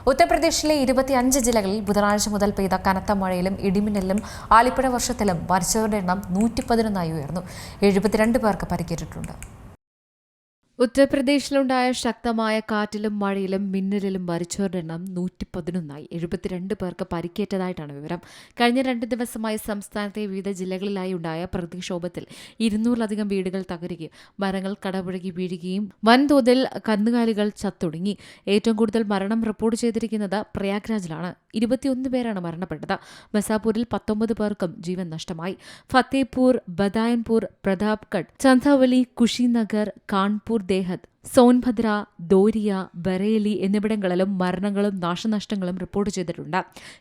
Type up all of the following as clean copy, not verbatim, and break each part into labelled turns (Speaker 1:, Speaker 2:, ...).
Speaker 1: ഉത്തർപ്രദേശിലെ 25 ജില്ലകളിൽ ബുധനാഴ്ച മുതൽ പെയ്ത കനത്ത മഴയിലും ഇടിമിന്നലിലും ആലിപ്പഴ വർഷത്തിലും മരിച്ചവരുടെ എണ്ണം 111 ഉയർന്നു. 72 പേർക്ക് പരിക്കേറ്റിട്ടുണ്ട്.
Speaker 2: ഉത്തർപ്രദേശിലുണ്ടായ ശക്തമായ കാറ്റിലും മഴയിലും മിന്നലിലും മരിച്ചവരുടെ എണ്ണം 111. 72 പേർക്ക് പരിക്കേറ്റതായിട്ടാണ് വിവരം. കഴിഞ്ഞ 2 ദിവസമായി സംസ്ഥാനത്തെ വിവിധ ജില്ലകളിലായി ഉണ്ടായ പ്രകൃതിക്ഷോഭത്തിൽ 200-ലധികം വീടുകൾ തകരുകയും മരങ്ങൾ കടപുഴകി വീഴുകയും വൻതോതിൽ കന്നുകാലികൾ ചത്തൊടുങ്ങി. ഏറ്റവും കൂടുതൽ മരണം റിപ്പോർട്ട് ചെയ്തിരിക്കുന്നത് പ്രയാഗ്രാജിലാണ്. 21 പേരാണ് മരണപ്പെട്ടത്. മിസാപൂരിൽ 19 പേർക്കും ജീവൻ നഷ്ടമായി. ഫത്തേപൂർ, ബദായൻപൂർ, പ്രതാപ്ഗഡ്, ചന്ദൌലി, കുശിനഗർ, കാൺപൂർ ദേഹത്ത്, സോൻഭദ്ര, ദോരിയ, ബറേലി എന്നിവിടങ്ങളിലും മരണങ്ങളും നാശനഷ്ടങ്ങളും റിപ്പോർട്ട് ചെയ്തിട്ടുണ്ട്.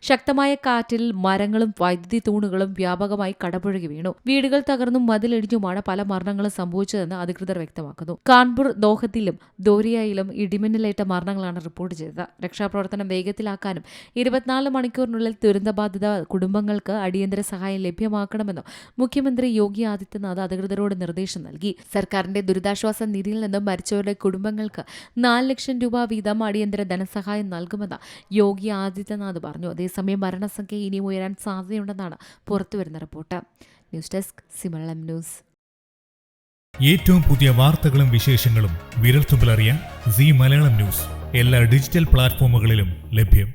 Speaker 2: ശക്തമായ കാറ്റിൽ മരങ്ങളും വൈദ്യുതി തൂണുകളും വ്യാപകമായി കടപുഴകി വീണു. വീടുകൾ തകർന്നും മതിലിടിഞ്ഞുമാണ് പല മരണങ്ങളും സംഭവിച്ചതെന്ന് അധികൃതർ വ്യക്തമാക്കുന്നു. കാൺപൂർ, ദോഹത്തിലും ദോരിയയിലും ഇടിമിന്നലേറ്റ മരണങ്ങളാണ് റിപ്പോർട്ട് ചെയ്തത്. രക്ഷാപ്രവർത്തനം വേഗത്തിലാക്കാനും 24 മണിക്കൂറിനുള്ളിൽ ദുരന്തബാധിത കുടുംബങ്ങൾക്ക് അടിയന്തര സഹായം ലഭ്യമാക്കണമെന്നും മുഖ്യമന്ത്രി യോഗി ആദിത്യനാഥ് അധികൃതരോട് നിർദ്ദേശം നൽകി. സർക്കാരിന്റെ ദുരിതാശ്വാസ നിധിയിൽ നിന്നും മരിച്ചവരുടെ കുടുംബങ്ങൾക്ക് 4 ലക്ഷം രൂപ വീതം അടിയന്തര ധനസഹായം നൽകുമെന്ന് യോഗി ആദിത്യനാഥ് പറഞ്ഞു. അതേസമയം മരണസംഖ്യ ഇനിയും ഉയരാൻ സാധ്യതയുണ്ടെന്നാണ് പുറത്തുവരുന്ന റിപ്പോർട്ട്. ന്യൂസ് ഡെസ്ക് സിമലം ന്യൂസ്.
Speaker 3: ഏറ്റവും പുതിയ വാർത്തകളും വിശേഷങ്ങളും വിരൽത്തുമ്പിലറിയാൻ സീ മലയാളം ന്യൂസ് എല്ലാ ഡിജിറ്റൽ പ്ലാറ്റ്ഫോമുകളിലും ലഭ്യം.